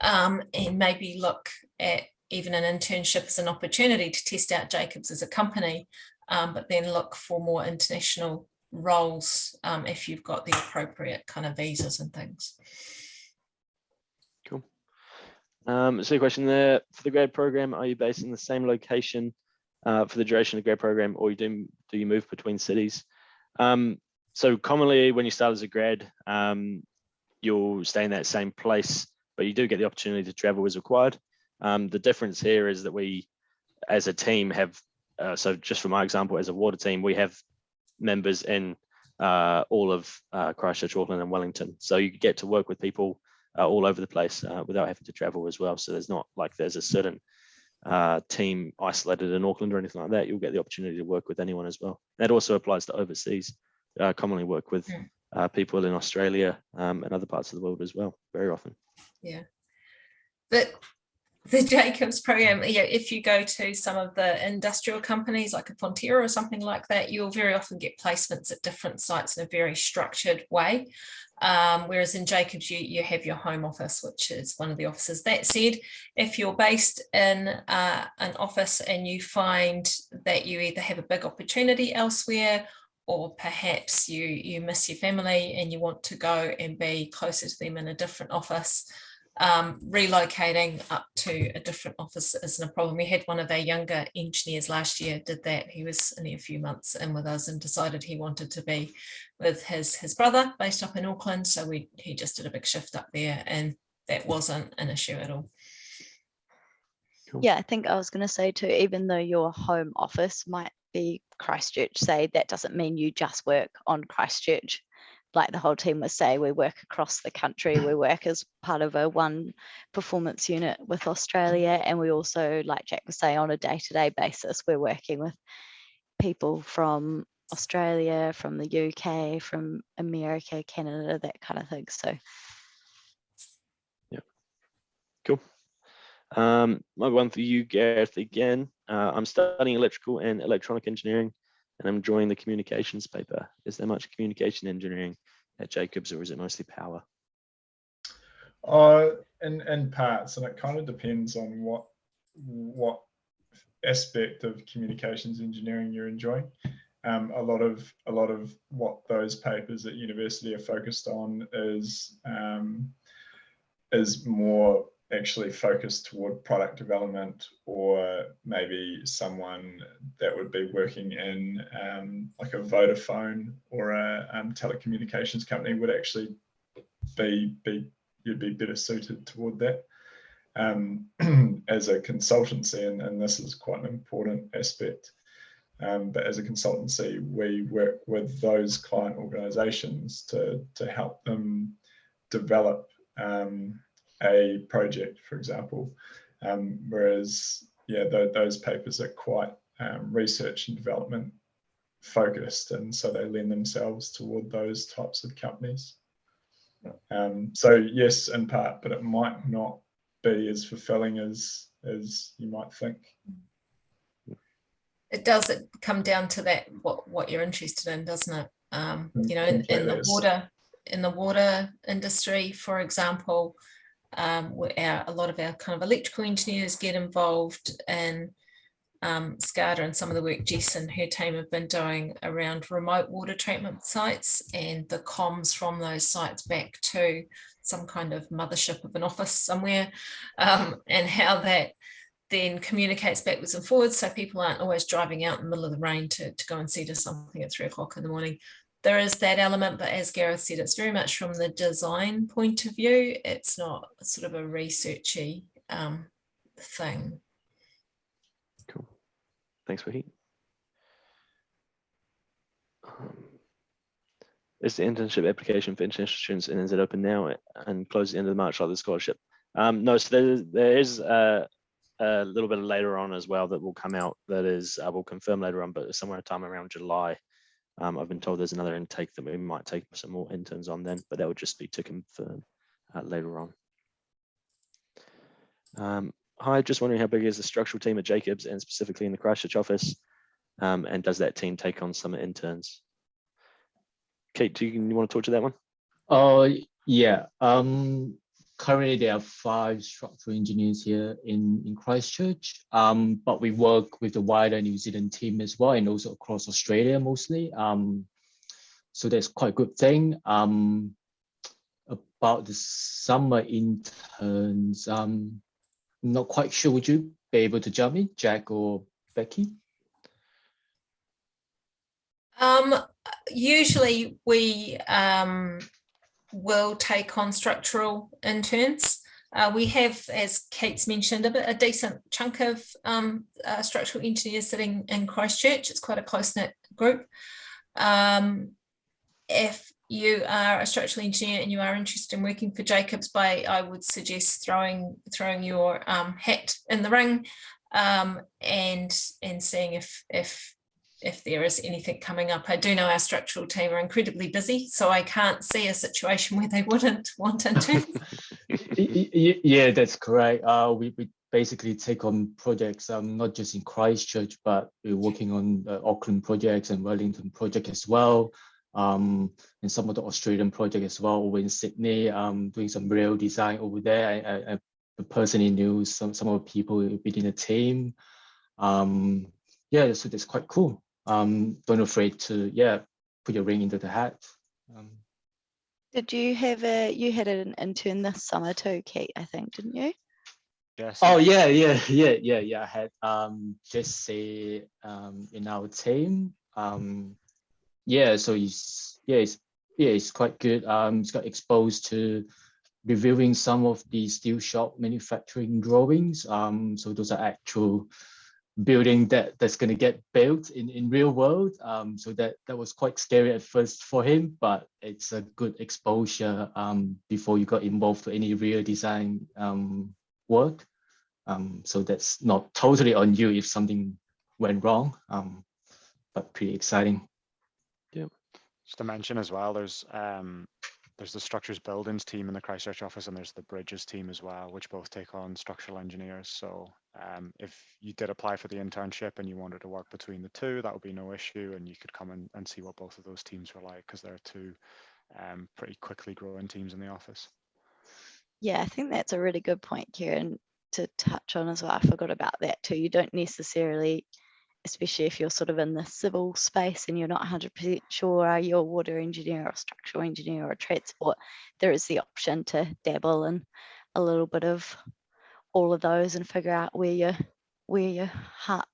and maybe look at even an internship as an opportunity to test out Jacobs as a company, but then look for more international roles if you've got the appropriate kind of visas and things. Cool. So a question there, for the grad program, are you based in the same location for the duration of the grad program, or do you move between cities? So commonly when you start as a grad, you'll stay in that same place, but you do get the opportunity to travel as required. The difference here is that we, as a team, have, so just for my example, as a water team, we have members in all of Christchurch, Auckland and Wellington. So you get to work with people all over the place without having to travel as well. So there's not like there's a certain team isolated in Auckland or anything like that. You'll get the opportunity to work with anyone as well. That also applies to overseas. Commonly work with people in Australia and other parts of the world as well, very often. Yeah, but the Jacobs program, yeah, if you go to some of the industrial companies like a Fonterra or something like that, you'll very often get placements at different sites in a very structured way. Whereas in Jacobs, you have your home office, which is one of the offices. That said, if you're based in an office and you find that you either have a big opportunity elsewhere, or perhaps you miss your family and you want to go and be closer to them in a different office, relocating up to a different office isn't a problem. We had one of our younger engineers last year did that. He was only a few months in with us and decided he wanted to be with his brother based up in Auckland. So he just did a big shift up there, and that wasn't an issue at all. Cool. Yeah, I think I was going to say too, even though your home office might be Christchurch, say, that doesn't mean you just work on Christchurch. Like the whole team would say, we work across the country, we work as part of a one performance unit with Australia, and we also, like Jack was saying, on a day-to-day basis, we're working with people from Australia, from the UK, from America, Canada, that kind of thing. So yeah, cool. My one for you, Gareth, again. I'm studying electrical and electronic engineering, and I'm enjoying the communications paper. Is there much communication engineering at Jacobs, or is it mostly power? In parts, and it kind of depends on what aspect of communications engineering you're enjoying. A lot of what those papers at university are focused on is more actually focused toward product development, or maybe someone that would be working in like a Vodafone or a telecommunications company would actually you'd be better suited toward that as a consultancy, and this is quite an important aspect. But as a consultancy, we work with those client organizations to help them develop a project, for example, whereas those papers are quite research and development focused, and so they lend themselves toward those types of companies. So yes, in part, but it might not be as fulfilling as you might think. it does come down to that what you're interested in, doesn't it? You know, in the water industry, for example, a lot of our kind of electrical engineers get involved in SCADA and some of the work Jess and her team have been doing around remote water treatment sites and the comms from those sites back to some kind of mothership of an office somewhere, and how that then communicates backwards and forwards, so people aren't always driving out in the middle of the rain to go and see to something at 3 o'clock in the morning. There is that element, but as Gareth said, it's very much from the design point of view. It's not sort of a researchy thing. Cool. Thanks, Vicky. Is the internship application for international students in NZ open now and close at the end of March like the scholarship? No, so there is a little bit later on as well that will come out, that is, we'll confirm later on, but somewhere time around July. I've been told there's another intake that we might take some more interns on then, but that would just be to confirm later on. Hi, just wondering how big is the structural team at Jacobs and specifically in the Christchurch office? And does that team take on summer interns? Kate, do you want to talk to that one? Yeah. Currently there are 5 structural engineers here in Christchurch, but we work with the wider New Zealand team as well, and also across Australia mostly. So that's quite a good thing. About the summer interns, I'm not quite sure. Would you be able to jump in, Jack or Becky? Usually we will take on structural interns. We have, as Kate's mentioned, a decent chunk of structural engineers sitting in Christchurch. It's quite a close-knit group. If you are a structural engineer and you are interested in working for Jacobs, I would suggest throwing your hat in the ring, and seeing if there is anything coming up. I do know our structural team are incredibly busy, so I can't see a situation where they wouldn't want interns. Yeah, that's correct. We basically take on projects, not just in Christchurch, but we're working on Auckland projects and Wellington project as well, and some of the Australian project as well over in Sydney, doing some rail design over there. I personally knew some of the people within the team. Yeah, so that's quite cool. Don't afraid to put your ring into the hat. Did you have you had an intern this summer too, Kate, I think, didn't you? Yes. Oh yeah. I had Jesse in our team. So he's quite good. He's got exposed to reviewing some of the steel shop manufacturing drawings. So those are actual building that's going to get built in real world. So that was quite scary at first for him, but it's a good exposure before you got involved with any real design work. So that's not totally on you if something went wrong, but pretty exciting. Yeah. Just to mention as well, there's the structures buildings team in the Christchurch office, and there's the bridges team as well, which both take on structural engineers. So if you did apply for the internship and you wanted to work between the two, that would be no issue, and you could come in and see what both of those teams were like, because they're 2 pretty quickly growing teams in the office. Yeah, I think that's a really good point, Kieran, to touch on as well. I forgot about that too. You don't necessarily, especially if you're sort of in the civil space and you're not 100% sure, are you a water engineer or a structural engineer or a transport, there is the option to dabble in a little bit of all of those and figure out where your heart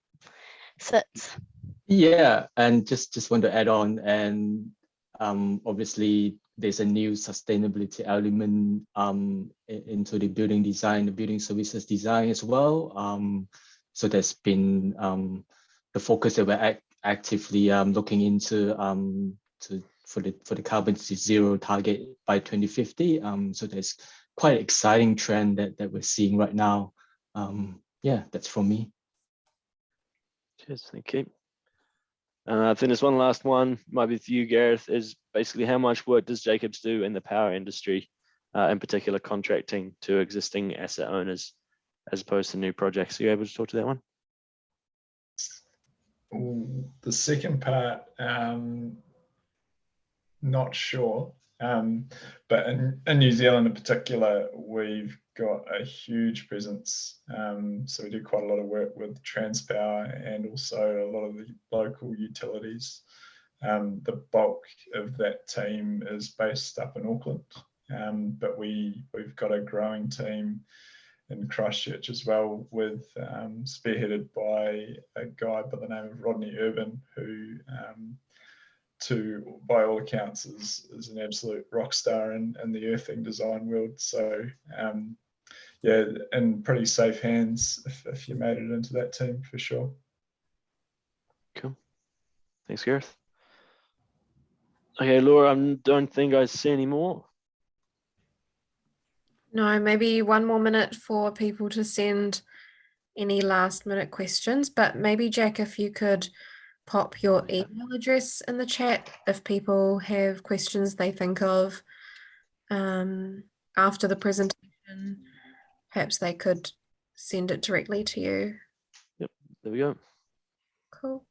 sits. Yeah, and just want to add on, and obviously there's a new sustainability element into the building design, the building services design as well. So that's been the focus that we're actively looking into for the carbon zero target by 2050. So there's quite an exciting trend that we're seeing right now. Yeah, that's from me. Cheers, thank you. I think there's one last one, might be for you, Gareth, is basically how much work does Jacobs do in the power industry, in particular contracting to existing asset owners as opposed to new projects? Are you able to talk to that one? The second part, not sure. But in New Zealand in particular, we've got a huge presence. So we do quite a lot of work with Transpower and also a lot of the local utilities. The bulk of that team is based up in Auckland, but we've got a growing team in Christchurch as well, with spearheaded by a guy by the name of Rodney Irvin, who by all accounts is an absolute rock star in the earthing design world. So yeah, in pretty safe hands if you made it into that team, for sure. Cool. Thanks, Gareth. Okay, Laura, I don't think I see any more. No, maybe one more minute for people to send any last minute questions, but maybe Jack, if you could pop your email address in the chat if people have questions they think of after the presentation, perhaps they could send it directly to you. Yep, there we go. Cool.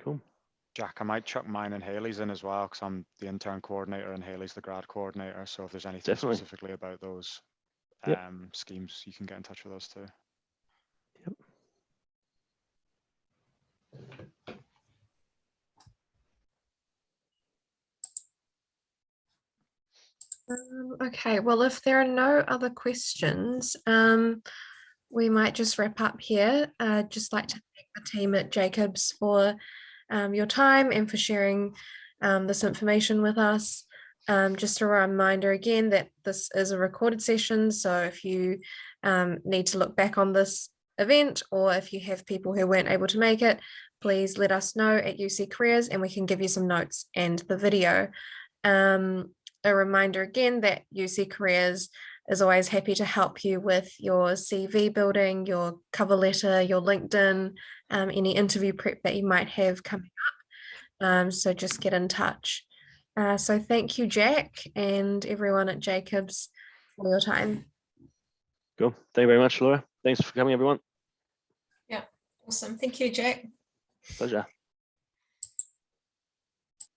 Cool. Jack, I might chuck mine and Haley's in as well, because I'm the intern coordinator and Haley's the grad coordinator. So if there's anything specifically about those schemes, you can get in touch with us too. Okay, well, if there are no other questions, we might just wrap up here. I'd just like to thank the team at Jacobs for your time and for sharing this information with us. Just a reminder again that this is a recorded session, so if you need to look back on this event, or if you have people who weren't able to make it, please let us know at UC Careers and we can give you some notes and the video. A reminder again that UC Careers is always happy to help you with your CV building, your cover letter, your LinkedIn, any interview prep that you might have coming up. So just get in touch. So thank you, Jack, and everyone at Jacobs for your time. Cool. Thank you very much, Laura. Thanks for coming, everyone. Yeah, awesome. Thank you, Jack. Pleasure.